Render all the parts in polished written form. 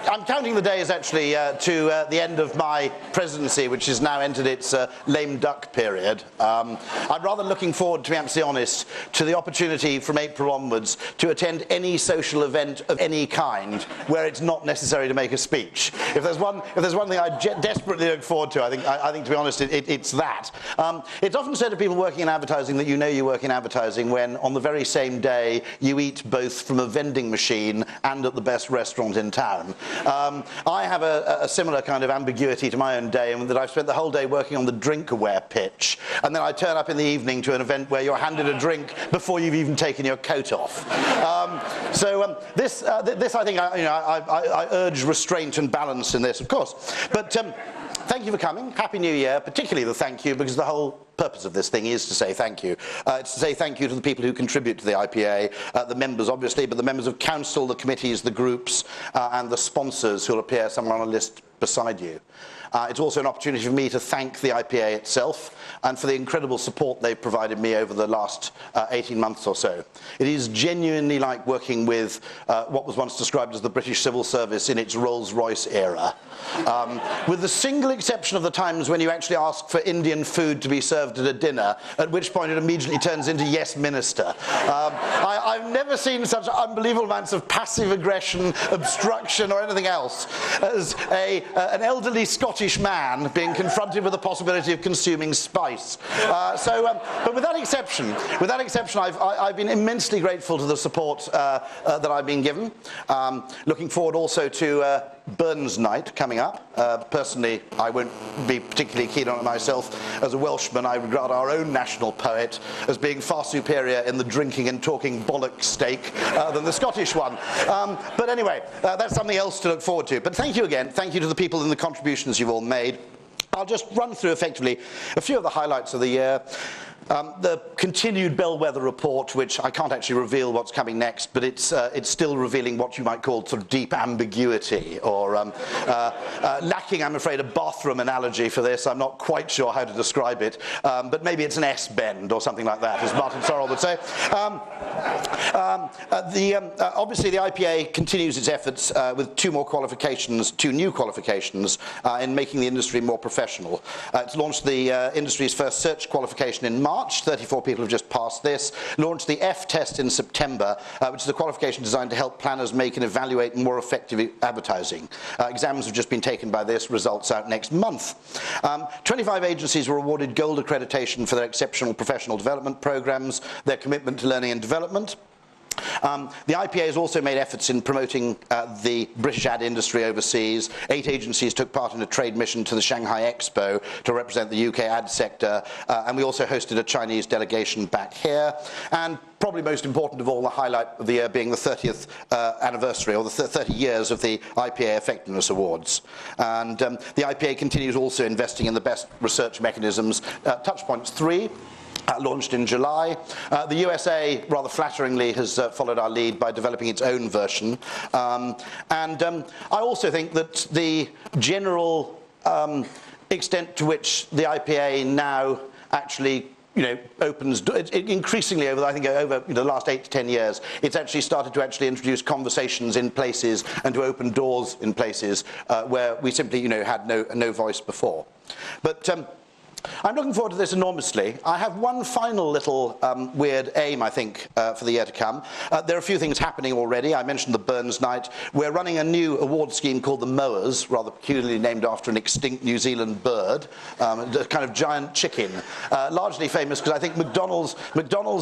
I'm counting the days actually to the end of my presidency, which has now entered its lame duck period. I'm rather looking forward, to be absolutely honest, to the opportunity from April onwards to attend any social event of any kind where it's not necessary to make a speech. If there's one thing I desperately look forward to, I think to be honest, it's that. It's often said to people working in advertising that you know you work in advertising when on the very same day you eat both from a vending machine and at the best restaurant in town. I have a similar kind of ambiguity to my own day, in that I've spent the whole day working on the drinkware pitch, and then I turn up in the evening to an event where you're handed a drink before you've even taken your coat off. This I think, I urge restraint and balance in this, of course. But thank you for coming. Happy New Year, particularly the thank you, because the whole purpose of this thing is to say thank you. It's to say thank you to the people who contribute to the IPA, the members obviously, but the members of council, the committees, the groups, and the sponsors who will appear somewhere on a list beside you. It's also an opportunity for me to thank the IPA itself and for the incredible support they've provided me over the last 18 months or so. It is genuinely like working with what was once described as the British Civil Service in its Rolls-Royce era. With the single exception of the times when you actually ask for Indian food to be served at a dinner, at which point it immediately turns into yes, minister. I've never seen such unbelievable amounts of passive aggression, obstruction or anything else as an elderly Scottish man being confronted with the possibility of consuming spice. But with that exception, I've been immensely grateful to the support that I've been given. Looking forward also to Burns Night coming up. Personally, I won't be particularly keen on it myself. As a Welshman, I regard our own national poet as being far superior in the drinking and talking bollocks stake than the Scottish one. But anyway, that's something else to look forward to. But thank you again. Thank you to the people and the contributions you've all made. I'll just run through effectively a few of the highlights of the year. The continued bellwether report, which I can't actually reveal what's coming next, but it's still revealing what you might call sort of deep ambiguity, or lacking, I'm afraid, a bathroom analogy for this. I'm not quite sure how to describe it, but maybe it's an S-bend or something like that, as Martin Sorrell would say. Obviously, the IPA continues its efforts with two new qualifications in making the industry more professional. It's launched the industry's first search qualification in March. 34 people have just passed this. Launched the F test in September, which is a qualification designed to help planners make and evaluate more effective advertising. Exams have just been taken by this, results out next month. 25 agencies were awarded gold accreditation for their exceptional professional development programs, their commitment to learning and development. The IPA has also made efforts in promoting the British ad industry overseas. 8 agencies took part in a trade mission to the Shanghai Expo to represent the UK ad sector, and we also hosted a Chinese delegation back here. And probably most important of all, the highlight of the year being the 30th anniversary, or the 30 years of the IPA Effectiveness Awards. And the IPA continues also investing in the best research mechanisms. Touchpoints 3. Launched in July. The USA, rather flatteringly, has followed our lead by developing its own version. I also think that the general extent to which the IPA now actually opens increasingly over the last 8 to 10 years. It's actually started to introduce conversations in places and to open doors in places where we simply had no voice before. But I'm looking forward to this enormously. I have one final little weird aim, I think, for the year to come. There are a few things happening already. I mentioned the Burns Night. We're running a new award scheme called the Mowers, rather peculiarly named after an extinct New Zealand bird, a kind of giant chicken, largely famous because I think McDonald's,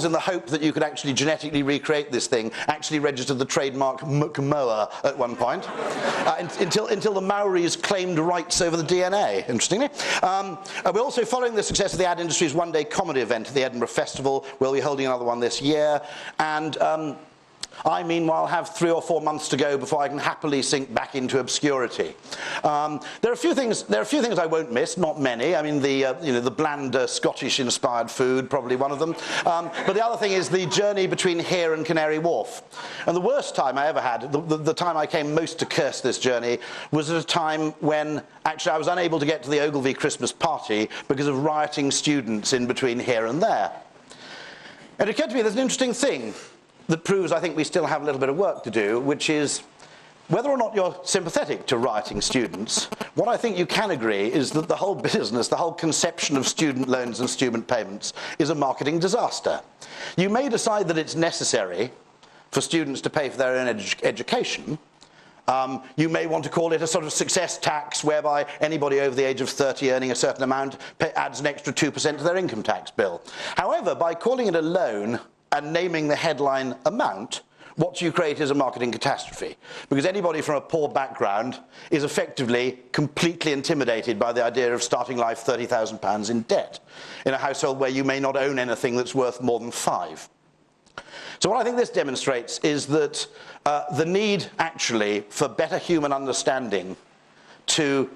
in the hope that you could actually genetically recreate this thing, actually registered the trademark McMower at one point, until the Maoris claimed rights over the DNA, interestingly. We're also following the success of the ad industry's one-day comedy event at the Edinburgh Festival. We'll be holding another one this year. And I, meanwhile, have 3 or 4 months to go before I can happily sink back into obscurity. There are a few things I won't miss, not many. I mean, the bland Scottish-inspired food, probably one of them. But the other thing is the journey between here and Canary Wharf. And the worst time I ever had, the time I came most to curse this journey, was at a time when actually I was unable to get to the Ogilvy Christmas party because of rioting students in between here and there. It occurred to me there's an interesting thing that proves I think we still have a little bit of work to do, which is whether or not you're sympathetic to rioting students, what I think you can agree is that the whole business, the whole conception of student loans and student payments is a marketing disaster. You may decide that it's necessary for students to pay for their own education. You may want to call it a sort of success tax whereby anybody over the age of 30 earning a certain amount adds an extra 2% to their income tax bill. However, by calling it a loan and naming the headline amount, what you create is a marketing catastrophe, because anybody from a poor background is effectively completely intimidated by the idea of starting life £30,000 in debt in a household where you may not own anything that's worth more than 5. So what I think this demonstrates is that the need actually for better human understanding to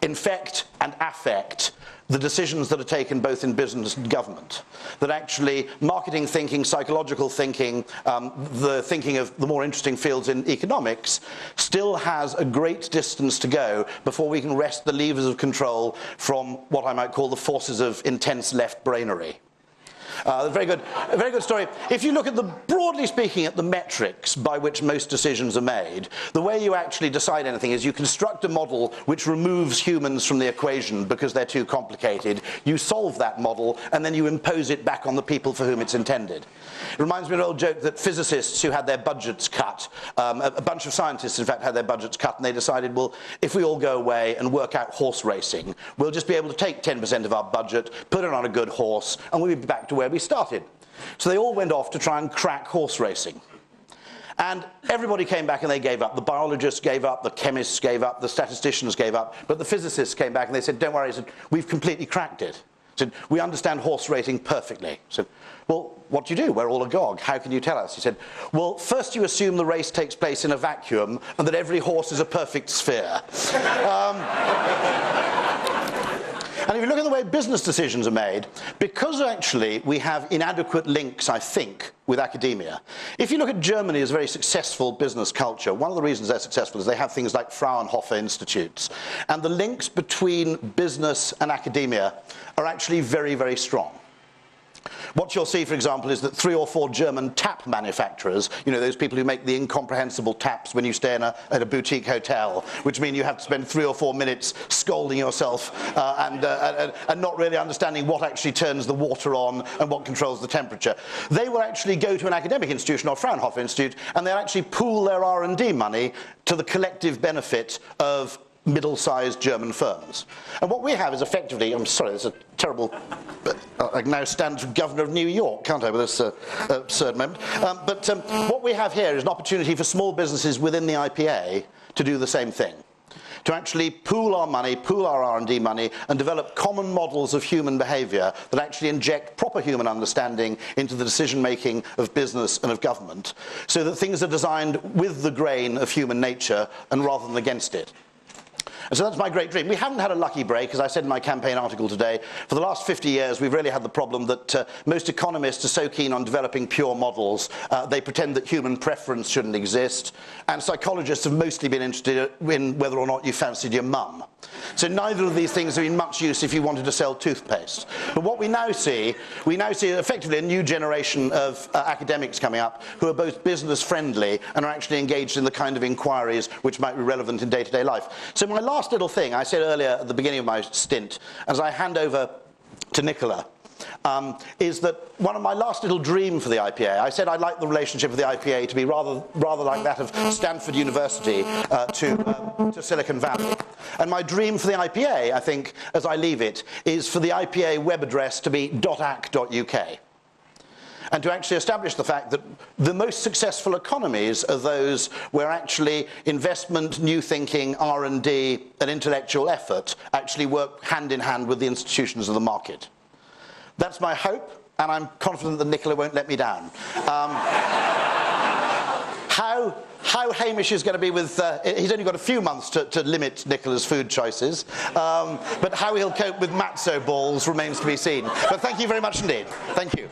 infect and affect the decisions that are taken both in business and government. That actually marketing thinking, psychological thinking, the thinking of the more interesting fields in economics still has a great distance to go before we can wrest the levers of control from what I might call the forces of intense left-brainery. A very good story. If you look at broadly speaking, at the metrics by which most decisions are made, the way you actually decide anything is you construct a model which removes humans from the equation because they're too complicated. You solve that model, and then you impose it back on the people for whom it's intended. It reminds me of an old joke that physicists who had their budgets cut, a bunch of scientists, in fact, had their budgets cut, and they decided, well, if we all go away and work out horse racing, we'll just be able to take 10% of our budget, put it on a good horse, and we'll be back to where we started. So they all went off to try and crack horse racing. And everybody came back and they gave up. The biologists gave up, the chemists gave up, the statisticians gave up, but the physicists came back and they said, don't worry, we've completely cracked it. Said, we understand horse racing perfectly. Said, well, what do you do? We're all agog. How can you tell us? He said, well, first you assume the race takes place in a vacuum and that every horse is a perfect sphere. And if you look at the way business decisions are made, because actually we have inadequate links, I think, with academia. If you look at Germany as a very successful business culture, one of the reasons they're successful is they have things like Fraunhofer institutes. And the links between business and academia are actually very, very strong. What you'll see, for example, is that 3 or 4 German tap manufacturers, you know, those people who make the incomprehensible taps when you stay in at a boutique hotel, which mean you have to spend 3 or 4 minutes scolding yourself and not really understanding what actually turns the water on and what controls the temperature. They will actually go to an academic institution or Fraunhofer Institute, and they'll actually pool their R&D money to the collective benefit of middle-sized German firms. And what we have is effectively, I'm sorry, it's a terrible, I can now stand for governor of New York, can't I, with this absurd moment. But what we have here is an opportunity for small businesses within the IPA to do the same thing. To actually pool our money, pool our R&D money, and develop common models of human behaviour that actually inject proper human understanding into the decision-making of business and of government, so that things are designed with the grain of human nature and rather than against it. And so that's my great dream. We haven't had a lucky break, as I said in my campaign article today. For the last 50 years, we've really had the problem that most economists are so keen on developing pure models, they pretend that human preference shouldn't exist. And psychologists have mostly been interested in whether or not you fancied your mum. So neither of these things are in much use if you wanted to sell toothpaste. But what we now see effectively a new generation of academics coming up who are both business friendly and are actually engaged in the kind of inquiries which might be relevant in day-to-day life. So my last little thing, I said earlier at the beginning of my stint, as I hand over to Nicola, is that one of my last little dream for the IPA, I said I'd like the relationship of the IPA to be rather like that of Stanford University to Silicon Valley. And my dream for the IPA, I think, as I leave it, is for the IPA web address to be .ac.uk. And to actually establish the fact that the most successful economies are those where actually investment, new thinking, R&D, and intellectual effort actually work hand in hand with the institutions of the market. That's my hope, and I'm confident that Nicola won't let me down. How Hamish is going to be with, he's only got a few months to limit Nicola's food choices, but how he'll cope with matzo balls remains to be seen. But thank you very much indeed. Thank you.